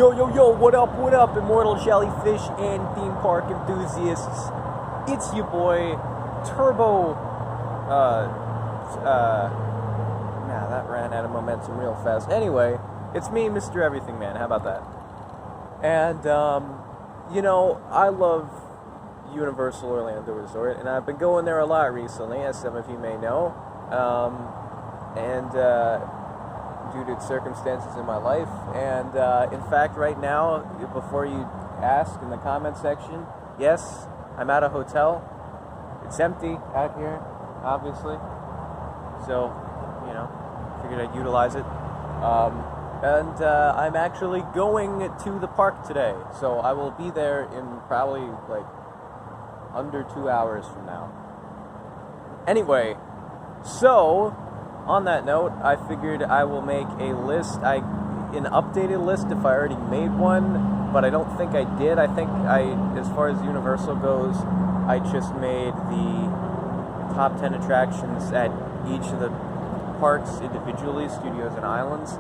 Yo, what up, immortal jellyfish and theme park enthusiasts? It's your boy, Turbo, nah, that ran out of momentum real fast. Anyway, it's me, Mr. Everything Man, how about that? And, you know, I love Universal Orlando Resort, and I've been going there a lot recently, as some of you may know, due to circumstances in my life, and in fact, right now, before you ask in the comment section, yes, I'm at a hotel. It's empty out here, obviously, so, you know, figured I'd utilize it, and I'm actually going to the park today, so I will be there in probably, like, under 2 hours from now. Anyway, so on that note, I figured I will make a list, an updated list if I already made one, but I don't think I did. I think as far as Universal goes, I just made the top 10 attractions at each of the parks individually, studios and islands.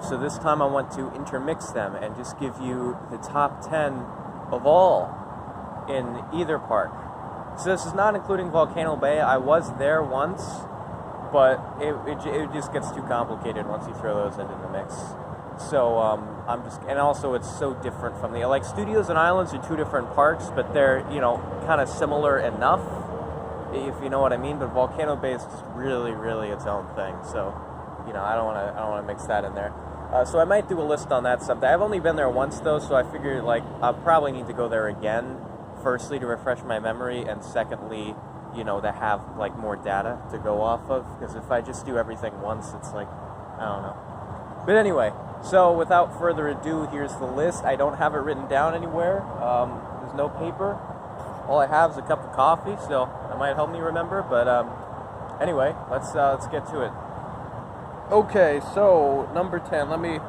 So this time I want to intermix them and just give you the top 10 of all in either park. So this is not including Volcano Bay. I was there once, but it just gets too complicated once you throw those into the mix. So I'm just, and also it's so different from like studios and islands are two different parks, but they're, you know, kind of similar enough, if you know what I mean. But Volcano Bay is just really, really its own thing. So, you know, I don't want to mix that in there. So I might do a list on that someday. I've only been there once though, so I figured like I'll probably need to go there again. Firstly, to refresh my memory, and secondly, you know, to have like more data to go off of, because if I just do everything once, it's like, I don't know. But anyway, so without further ado, here's the list. I don't have it written down anywhere. There's no paper. All I have is a cup of coffee, so that might help me remember. But anyway, let's get to it. Okay, so number 10. Let me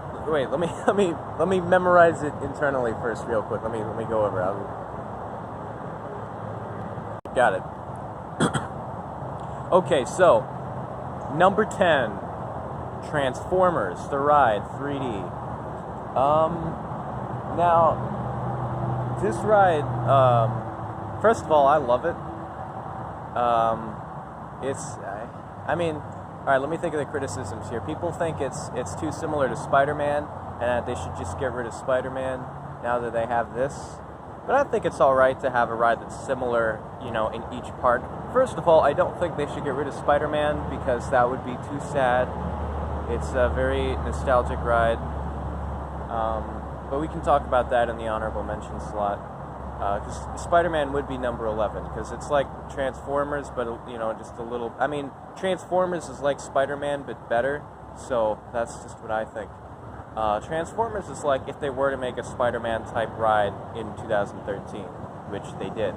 memorize it internally first, real quick. Let me go over it. Got it. Okay, so number 10, Transformers, the ride, 3D. Now, this ride, first of all, I love it. I mean, all right, let me think of the criticisms here. People think it's too similar to Spider-Man, and that they should just get rid of Spider-Man now that they have this. But I think it's all right to have a ride that's similar, you know, in each park. First of all, I don't think they should get rid of Spider-Man, because that would be too sad. It's a very nostalgic ride. But we can talk about that in the honorable mention slot. Because Spider-Man would be number 11, because it's like Transformers, but, you know, just a little... I mean, Transformers is like Spider-Man, but better. So that's just what I think. Transformers is like if they were to make a Spider-Man type ride in 2013, which they did.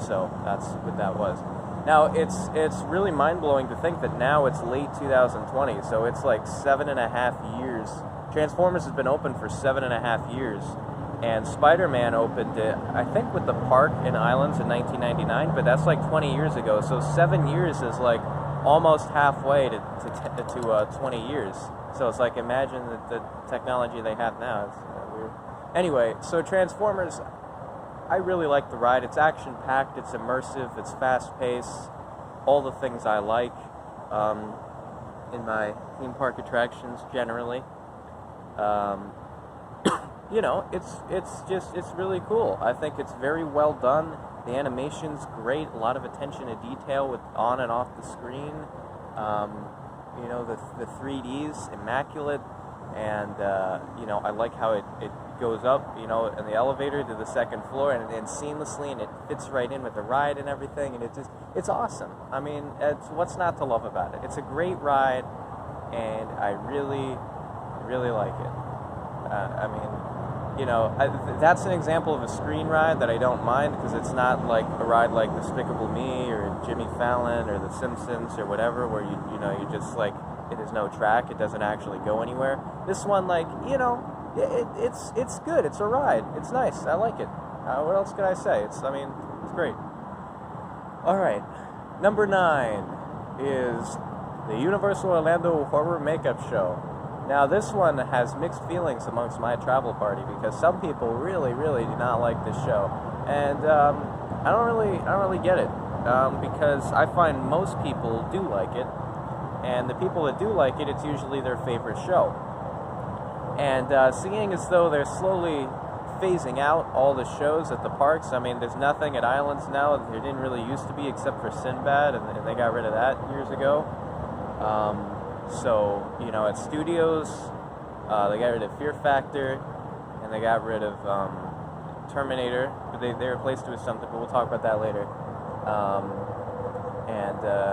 So that's what that was. Now it's really mind-blowing to think that now it's late 2020, so it's like 7.5 years. Transformers has been open for 7.5 years, and Spider-Man opened it, I think, with the park in Islands in 1999, but that's like 20 years ago. So 7 years is like almost halfway to 20 years. So it's like, imagine the technology they have now. It's weird. Anyway, so Transformers, I really like the ride. It's action-packed, it's immersive, it's fast-paced, all the things I like in my theme park attractions generally. You know, it's really cool. I think it's very well done. The animation's great, a lot of attention to detail with on and off the screen. You know, the 3D's immaculate, and you know, I like how it goes up, you know, in the elevator to the second floor, and seamlessly, and it fits right in with the ride and everything, and it's awesome. I mean, what's not to love about it? It's a great ride, and I really, really like it. I mean, you know, that's an example of a screen ride that I don't mind, because it's not like a ride like Despicable Me or Jimmy Fallon or The Simpsons or whatever, where you know, you just like, it is no track, it doesn't actually go anywhere. This one, like, you know, it's good, it's a ride, it's nice, I like it. What else can I say? It's great. Alright, number 9 is the Universal Orlando Horror Makeup Show. Now this one has mixed feelings amongst my travel party because some people really, really do not like this show, and I don't really get it because I find most people do like it, and the people that do like it, it's usually their favorite show. And seeing as though they're slowly phasing out all the shows at the parks, I mean, there's nothing at Islands now that there didn't really used to be except for Sinbad, and they got rid of that years ago. So, you know, at Studios, they got rid of Fear Factor, and they got rid of Terminator, but they replaced it with something, but we'll talk about that later.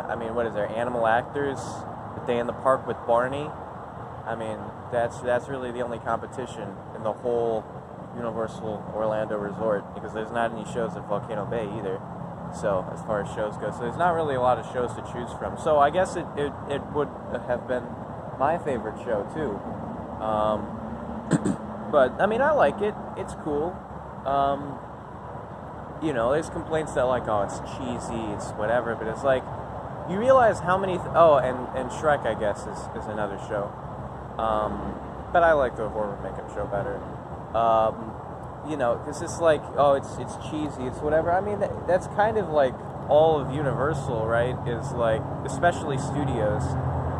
I mean, what is there, Animal Actors, The Day in the Park with Barney? I mean, that's really the only competition in the whole Universal Orlando Resort, because there's not any shows at Volcano Bay either. So, as far as shows go, so there's not really a lot of shows to choose from. So, I guess it would have been my favorite show, too. But, I mean, I like it. It's cool. You know, there's complaints that, like, oh, it's cheesy, it's whatever, but it's like, you realize how many... and Shrek, I guess, is another show. But I like the horror makeup show better. You know, because it's like, oh, it's cheesy, it's whatever. I mean, that's kind of like all of Universal, right? Is like, especially Studios,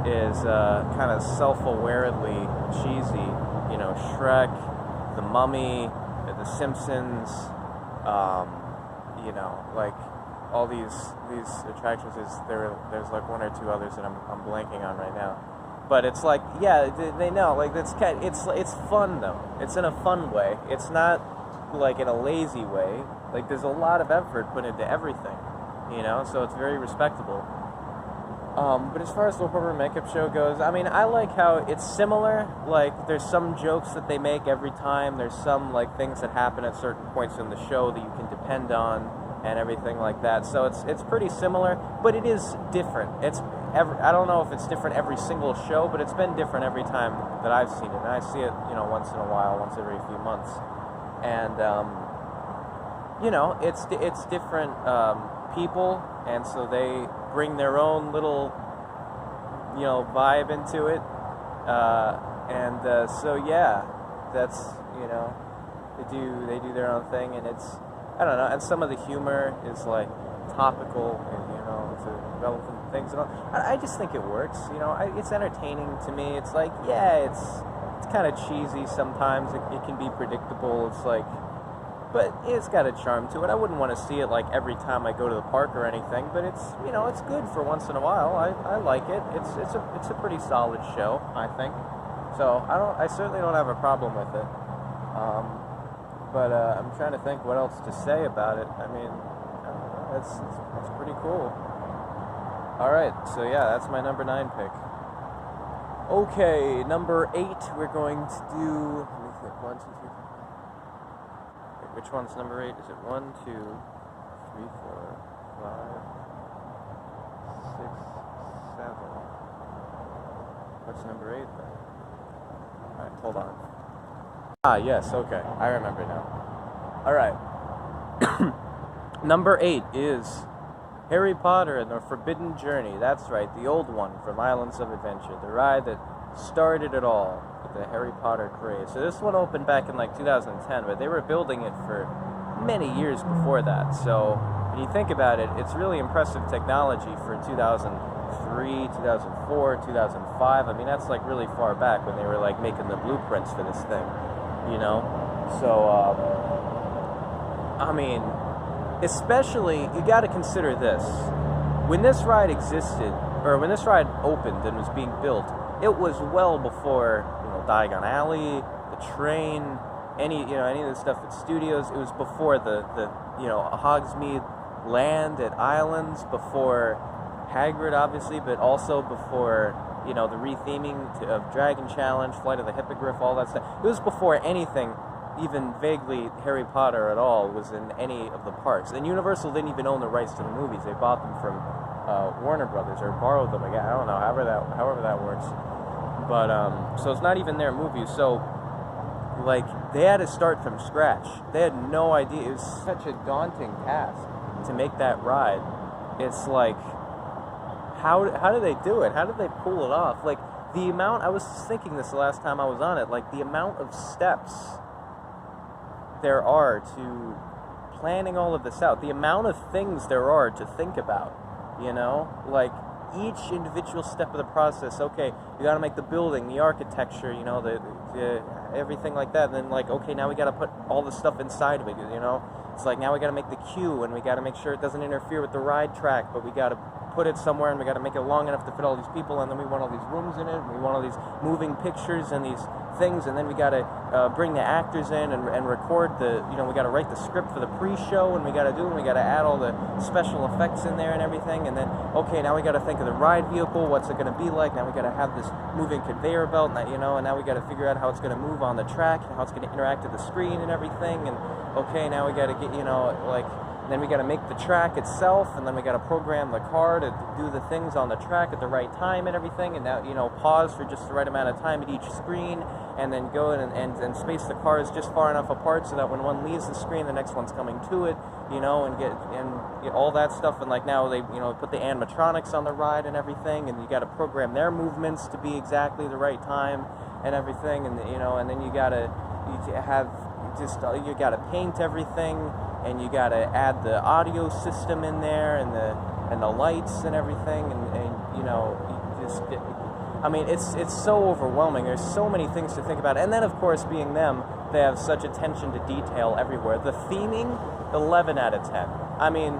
is kind of self-awaredly cheesy. You know, Shrek, The Mummy, The Simpsons, you know, like all these attractions. There's like one or two others that I'm blanking on right now. But it's like, yeah, they know, like, it's fun, though. It's in a fun way. It's not, like, in a lazy way. Like, there's a lot of effort put into everything, you know? So it's very respectable. But as far as the horror makeup show goes, I mean, I like how it's similar. Like, there's some jokes that they make every time. There's some, like, things that happen at certain points in the show that you can depend on and everything like that. So it's pretty similar, but it is different. I don't know if it's different every single show, but it's been different every time that I've seen it. And I see it, you know, once in a while, once every few months. And, you know, it's different people, and so they bring their own little, you know, vibe into it. So, yeah, that's, you know, they do their own thing, and it's, I don't know, and some of the humor is, like, topical, and, you know, it's relevant things and all. I just think it works, you know. It's entertaining to me. It's like, yeah, it's kind of cheesy sometimes. It can be predictable. It's like, but it's got a charm to it. I wouldn't want to see it like every time I go to the park or anything, but it's, you know, it's good for once in a while. I like it. It's a pretty solid show, I think. So I certainly don't have a problem with it. But I'm trying to think what else to say about it. I mean, it's pretty cool. Alright, so yeah, that's my number 9 pick. Okay, number 8, we're going to do... Let me think. 1, 2, 3, 4, 5. Wait, which one's number 8? Is it 1, 2, 3, 4, 5, 6, 7? What's number 8 then? Alright, hold on. Ah, yes, okay. I remember now. Alright. Number 8 is Harry Potter and the Forbidden Journey. That's right, the old one from Islands of Adventure. The ride that started it all with the Harry Potter craze. So this one opened back in like 2010, but they were building it for many years before that. So when you think about it, it's really impressive technology for 2003, 2004, 2005. I mean, that's like really far back when they were like making the blueprints for this thing, you know? So, I mean, especially, you got to consider this. When this ride existed, or when this ride opened and was being built, it was well before, you know, Diagon Alley, the train, any of the stuff at Studios. It was before the you know, Hogsmeade Land at Islands, before Hagrid, obviously, but also before, you know, the retheming of Dragon Challenge, Flight of the Hippogriff, all that stuff. It was before anything even vaguely Harry Potter at all was in any of the parks. And Universal didn't even own the rights to the movies. They bought them from Warner Brothers, or borrowed them again. I don't know, however that works. But, so it's not even their movie. So, like, they had to start from scratch. They had no idea. It was such a daunting task to make that ride. It's like, how did they do it? How did they pull it off? Like, the amount, I was thinking this the last time I was on it, like the amount of steps there are to planning all of this out, the amount of things there are to think about, you know, like each individual step of the process. Okay, you got to make the building, the architecture, you know, the everything like that, and then like, okay, now we got to put all the stuff inside of it, you know. It's like now we got to make the queue, and we got to make sure it doesn't interfere with the ride track, but we got to put it somewhere, and we got to make it long enough to fit all these people, and then we want all these rooms in it, and we want all these moving pictures and these things, and then we got to bring the actors in and record the, you know, we got to write the script for the pre-show, and we got to do, and we got to add all the special effects in there and everything, and then, okay, now we got to think of the ride vehicle, what's it going to be like, now we got to have this moving conveyor belt, and, you know, and now we got to figure out how it's going to move on the track, and how it's going to interact with the screen and everything, and, okay, now we got to get, you know, like, then we got to make the track itself, and then we got to program the car to do the things on the track at the right time and everything, and now, you know, pause for just the right amount of time at each screen, and then go in and space the cars just far enough apart so that when one leaves the screen, the next one's coming to it, you know, and get all that stuff, and like now they, you know, put the animatronics on the ride and everything, and you got to program their movements to be exactly the right time and everything, and, you know, and then you got to have just, you got to paint everything, and you got to add the audio system in there, and the lights and everything, and you know, you just, I mean, it's so overwhelming. There's so many things to think about, and then of course, being them, they have such attention to detail everywhere. The theming, 11 out of 10. I mean,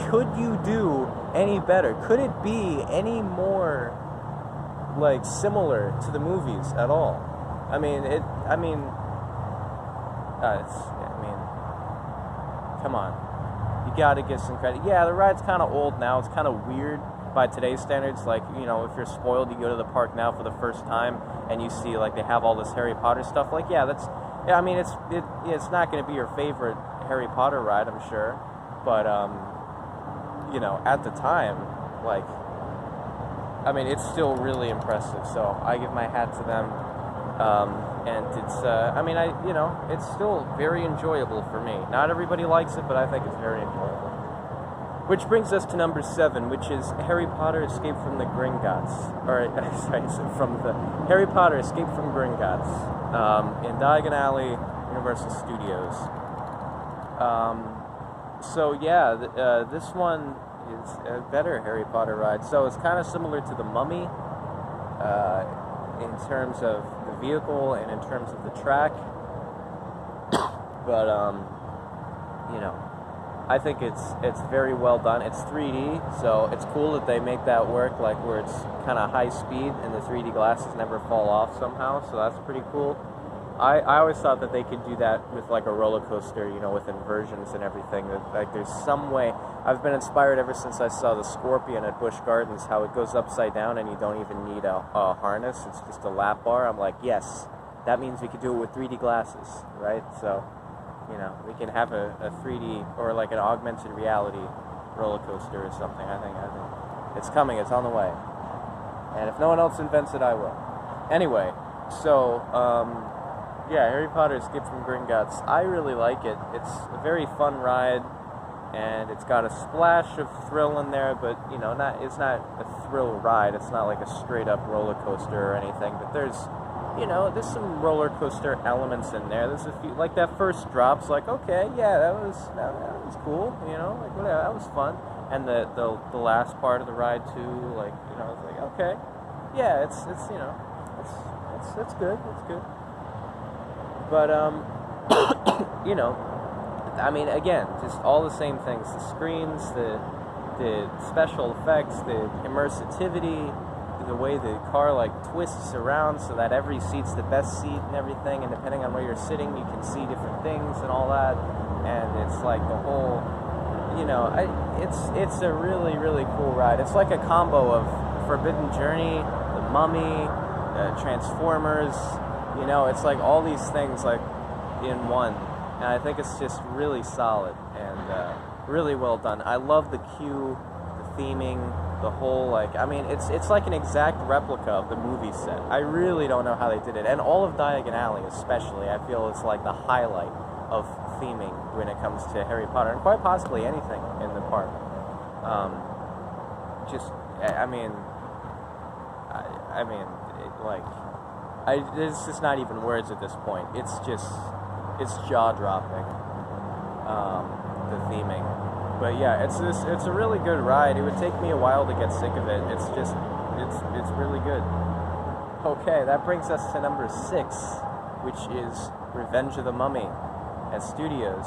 could you do any better? Could it be any more like similar to the movies at all? I mean, come on, you gotta give some credit. Yeah, the ride's kind of old now. It's kind of weird by today's standards. Like, you know, if you're spoiled, you go to the park now for the first time and you see like they have all this Harry Potter stuff. Like, yeah, I mean, it's not going to be your favorite Harry Potter ride, I'm sure, but you know, at the time, like, I mean, it's still really impressive. So I give my hat to them. And it's, I mean, you know, it's still very enjoyable for me. Not everybody likes it, but I think it's very enjoyable. Which brings us to number 7, which is Harry Potter Escape from the Gringotts. Or, sorry, from the Harry Potter Escape from Gringotts in Diagon Alley, Universal Studios. So, yeah, this one is a better Harry Potter ride. So it's kind of similar to The Mummy in terms of the vehicle and in terms of the track, but you know, I think it's very well done. It's 3D, so it's cool that they make that work, like where it's kind of high speed and the 3D glasses never fall off somehow, so that's pretty cool. I always thought that they could do that with like a roller coaster, you know, with inversions and everything. That, like, there's some way. I've been inspired ever since I saw the Scorpion at Busch Gardens, how it goes upside down and you don't even need a harness. It's just a lap bar. I'm like, yes, that means we could do it with 3D glasses, right? So, you know, we can have a 3D or like an augmented reality roller coaster or something. I think it's coming. It's on the way. And if no one else invents it, I will. Anyway, so, yeah, Harry Potter Escape from Gringotts. I really like it. It's a very fun ride, and it's got a splash of thrill in there, but, you know, it's not a thrill ride. It's not like a straight-up roller coaster or anything, but there's, you know, there's some roller coaster elements in there. There's a few, like that first drop's like, okay, yeah, that was cool, you know, like, whatever, that was fun. And the last part of the ride, too, like, you know, it's like, okay, yeah, it's you know, it's good, it's good. But, you know, I mean, again, just all the same things. The screens, the special effects, the immersivity, the way the car, like, twists around so that every seat's the best seat and everything, and depending on where you're sitting, you can see different things and all that. And it's like the whole, you know, it's a really, really cool ride. It's like a combo of Forbidden Journey, The Mummy, Transformers. You know, it's like all these things like in one, and I think it's just really solid and really well done. I love the queue, the theming, the whole, like, I mean, it's like an exact replica of the movie set. I really don't know how they did it, and all of Diagon Alley especially, I feel it's like the highlight of theming when it comes to Harry Potter, and quite possibly anything in the park. I mean, like, there's just not even words at this point. It's jaw-dropping, the theming. But yeah, it's a really good ride. It would take me a while to get sick of it. It's really good. Okay, that brings us to number 6, which is Revenge of the Mummy at Studios.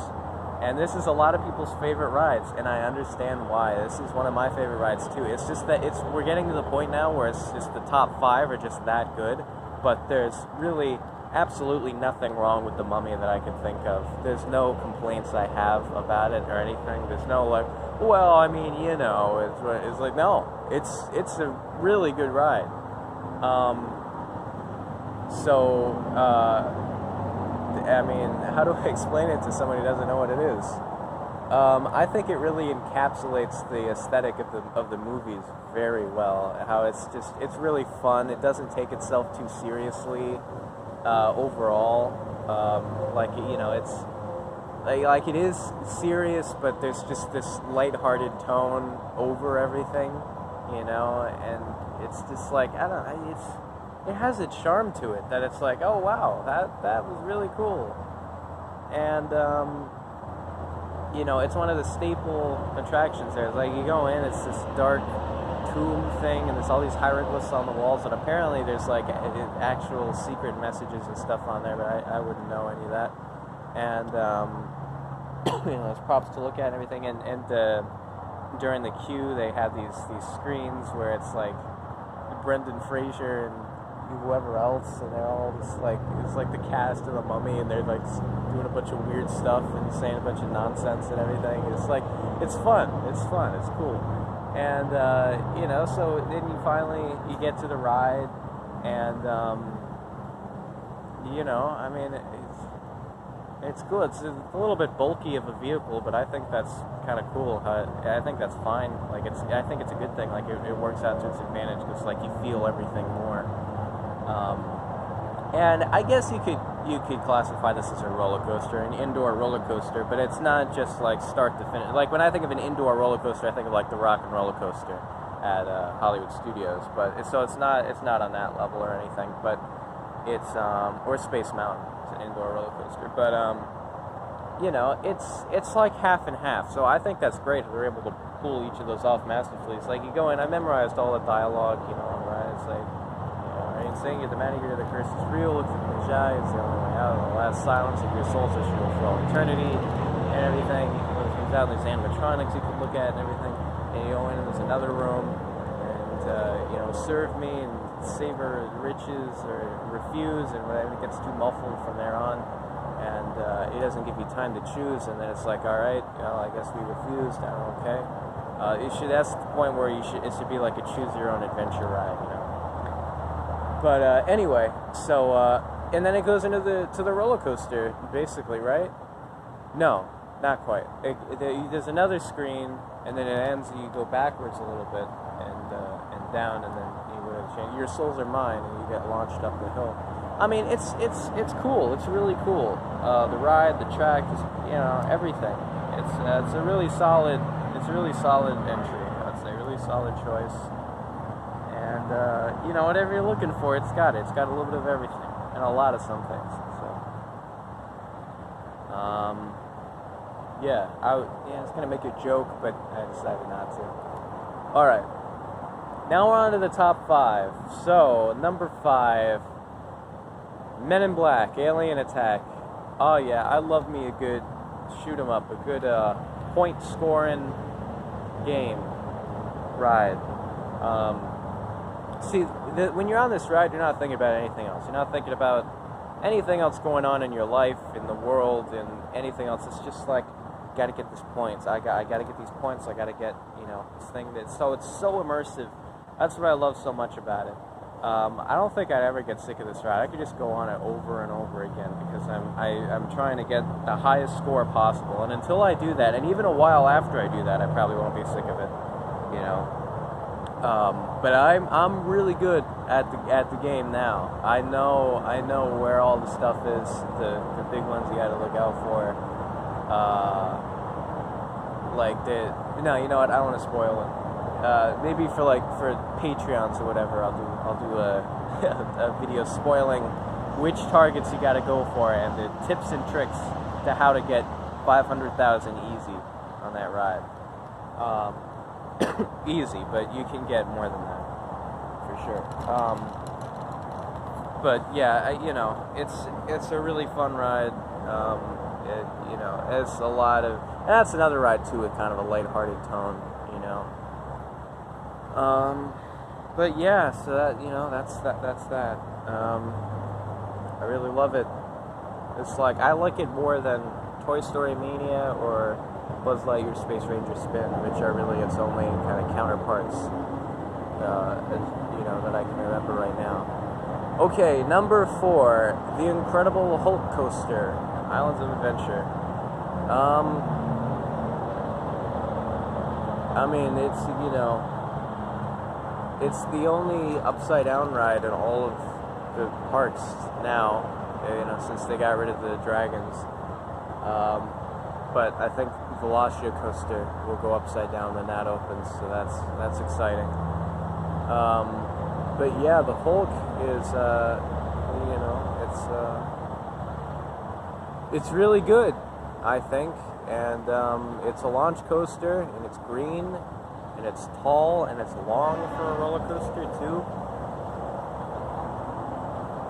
And this is a lot of people's favorite rides, and I understand why. This is one of my favorite rides too. It's just that we're getting to the point now where it's just the top 5 are just that good, but there's really absolutely nothing wrong with the Mummy that I can think of. There's no complaints I have about it or anything. There's no like, well, I mean, you know, it's like, no, it's a really good ride. I mean, how do I explain it to somebody who doesn't know what it is? I think it really encapsulates the aesthetic of the movies very well. How it's really fun. It doesn't take itself too seriously overall. It's like it is serious, but there's just this lighthearted tone over everything, and it's just like, I don't know, it has a charm to it that it's like, oh wow, that was really cool. And it's one of the staple attractions there. It's like you go in, it's this dark tomb thing, and there's all these hieroglyphs on the walls, and apparently there's like actual secret messages and stuff on there, but I wouldn't know any of that. And there's props to look at and everything, and during the queue they have these screens where it's like Brendan Fraser and whoever else, and they're all just like, it's like the cast of the Mummy, and they're like doing a bunch of weird stuff and saying a bunch of nonsense and everything. It's like, it's fun, it's cool. And so then you get to the ride, and I mean, it's cool. It's a little bit bulky of a vehicle, but I think that's kind of cool. I think that's fine. Like, I think it's a good thing. Like, it works out to its advantage, because like you feel everything more. And I guess you could classify this as a roller coaster, an indoor roller coaster, but it's not just like start to finish. Like, when I think of an indoor roller coaster, I think of like the Rock and Roller Coaster at Hollywood Studios. But it's not on that level or anything. But it's or Space Mountain, it's an indoor roller coaster. But it's like half and half. So I think that's great. They're able to pull each of those off masterfully. It's like you go in. I memorized all the dialogue. Right? It's like, saying you're the manager, the curse is real, looks in his eyes, the only way out, the last silence of your soul says you'll for all eternity, and everything. It comes out, there's animatronics you can look at and everything, and you go in and there's another room, and serve me and savor riches or refuse, and whatever, it gets too muffled from there on, and it doesn't give you time to choose, and then it's like, alright, I guess we refused, okay. That's the point where it should be like a choose your own adventure ride, But anyway, so and then it goes into the roller coaster, basically, right? No, not quite. There's another screen, and then it ends, and you go backwards a little bit, and down, and then you go to change. Your souls are mine, and you get launched up the hill. I mean, it's cool. It's really cool. The ride, the track, everything. It's a really solid entry. I'd say really solid choice. And, whatever you're looking for, it's got it. It's got a little bit of everything, and a lot of some things. So, I was going to make a joke, but I decided not to. Alright, now we're on to the top 5. So, number 5, Men in Black, Alien Attack. Oh yeah, I love me a good shoot 'em up, a good point-scoring game ride. See, when you're on this ride, you're not thinking about anything else. You're not thinking about anything else going on in your life, in the world, and anything else. It's just like, got to get these points. I got to get these points. I got to get, this thing. It's so immersive. That's what I love so much about it. I don't think I'd ever get sick of this ride. I could just go on it over and over again, because I'm trying to get the highest score possible. And until I do that, and even a while after I do that, I probably won't be sick of it. But I'm really good at the game now. I know where all the stuff is, the big ones you got to look out for. You know what? I don't want to spoil it. maybe for Patreons or whatever, I'll do a video spoiling which targets you got to go for and the tips and tricks to how to get 500,000 easy on that ride. Easy, but you can get more than that for sure. But yeah, it's a really fun ride. It's a lot of. And that's another ride too, with kind of a lighthearted tone, But yeah, so that's that. I really love it. It's like I like it more than Toy Story Mania or Buzz Lightyear Space Ranger Spin, which are really its only kind of counterparts, that I can remember right now. Okay, number 4, The Incredible Hulk Coaster, Islands of Adventure. I mean, it's the only upside down ride in all of the parks now, since they got rid of the dragons. But I think Velocia Coaster will go upside down when that opens, so that's exciting. But yeah, the Hulk is, it's really good, I think, and it's a launch coaster, and it's green, and it's tall, and it's long for a roller coaster too.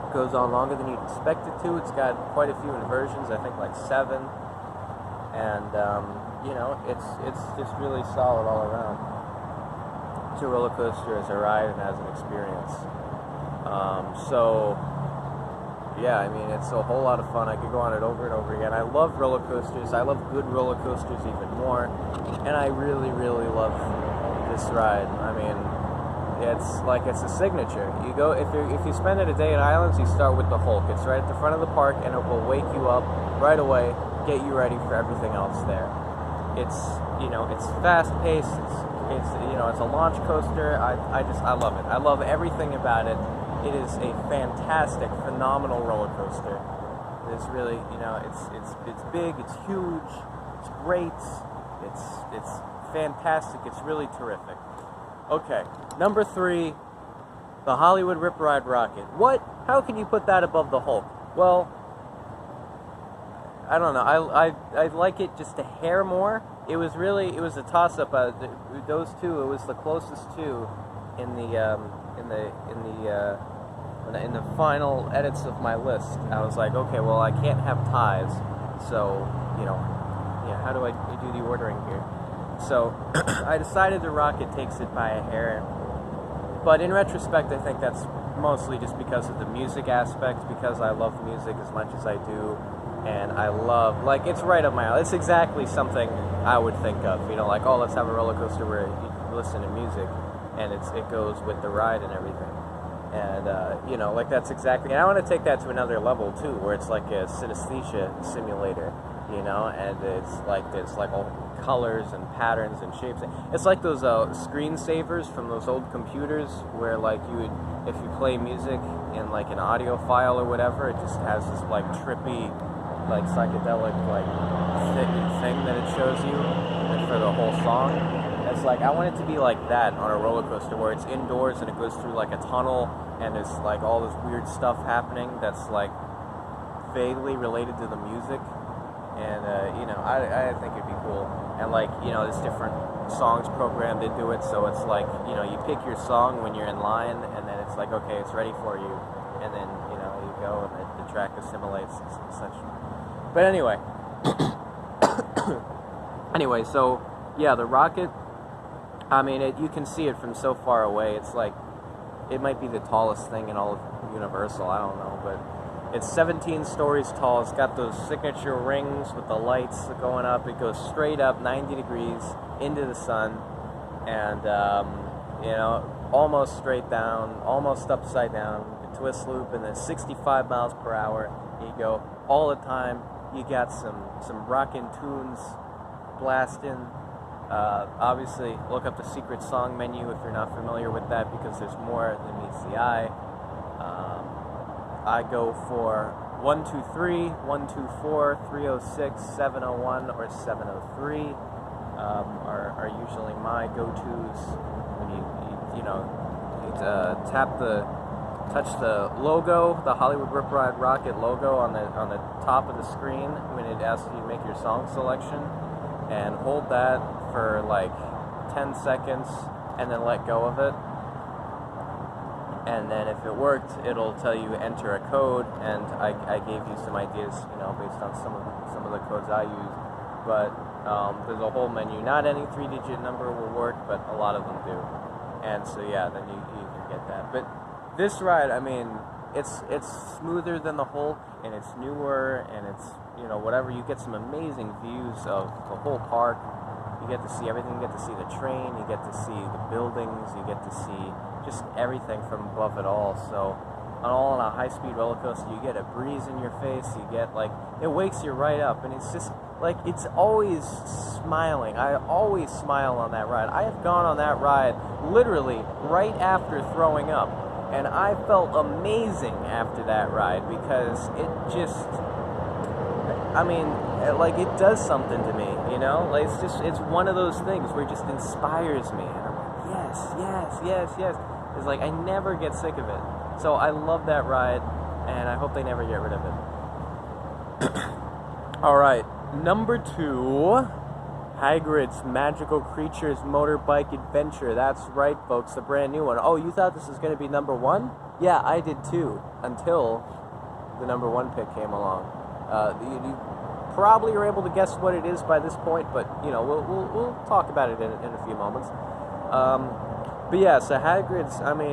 It goes on longer than you'd expect it to. It's got quite a few inversions, I think like 7, and it's just really solid all around. It's a roller coaster as a ride and as an experience. So yeah, I mean, it's a whole lot of fun. I could go on it over and over again. I love roller coasters. I love good roller coasters even more, and I really, really love this ride. I mean, it's a signature. You go if you spend a day at Islands, you start with the Hulk. It's right at the front of the park, and it will wake you up right away, get you ready for everything else there. It's fast paced. It's a launch coaster. I love it. I love everything about it. It is a fantastic, phenomenal roller coaster. It's really, it's big, it's huge, it's great, it's fantastic, it's really terrific. Okay, number 3, the Hollywood Rip Ride Rocket. What? How can you put that above the Hulk? Well, I don't know. I like it just a hair more. It was a toss-up. Those two, it was the closest to in the final edits of my list. I was like, okay, well, I can't have ties, so how do I do the ordering here? So I decided the Rocket takes it by a hair, but in retrospect, I think that's mostly just because of the music aspect, because I love music as much as I do, and I love, it's right up my alley. It's exactly something I would think of, oh, let's have a roller coaster where you listen to music, and it goes with the ride and everything. And, that's exactly, and I want to take that to another level, too, where it's like a synesthesia simulator, and it's like all colors and patterns and shapes. It's like those screensavers from those old computers where, if you play music in, an audio file or whatever, it just has this, trippy, psychedelic, thing that it shows you for the whole song. It's I want it to be like that on a roller coaster where it's indoors and it goes through a tunnel and there's all this weird stuff happening that's vaguely related to the music, and I think it'd be cool. And there's different songs programmed into it, so it's you pick your song when you're in line, and then it's okay, it's ready for you, and then you go and the track assimilates and such. But anyway, so yeah, the Rocket. I mean, you can see it from so far away. It's it might be the tallest thing in all of Universal. I don't know, but it's 17 stories tall. It's got those signature rings with the lights going up. It goes straight up 90 degrees into the sun, and almost straight down, almost upside down. The twist loop, and then 65 miles per hour. You go all the time. You got some rockin' tunes blasting. Obviously, look up the secret song menu if you're not familiar with that, because there's more than meets the eye. I go for 123, 124, 306, 701, or 703. are usually my go-tos when you touch the logo, the Hollywood Rip Ride Rocket logo on the top of the screen when it asks you to make your song selection, and hold that for like 10 seconds and then let go of it. And then if it worked, it'll tell you enter a code, and I gave you some ideas, based on some of the codes I use. But there's a whole menu. Not any 3-digit number will work, but a lot of them do. And so yeah, then you can get that. But this ride, I mean, it's smoother than the Hulk, and it's newer, and it's whatever. You get some amazing views of the whole park. You get to see everything. You get to see the train. You get to see the buildings. You get to see just everything from above it all. So on a high-speed roller coaster, you get a breeze in your face. You get it wakes you right up, and it's just it's always smiling. I always smile on that ride. I have gone on that ride literally right after throwing up, and I felt amazing after that ride because it just, it does something to me, it's one of those things where it just inspires me, and I'm like, yes. It's like I never get sick of it. So I love that ride, and I hope they never get rid of it. All right, number 2, Hagrid's Magical Creatures Motorbike Adventure. That's right, folks, the brand new one. Oh, you thought this was going to be number 1? Yeah, I did too, until the number 1 pick came along. You probably are able to guess what it is by this point, but we'll talk about it in a few moments. But yeah, so Hagrid's,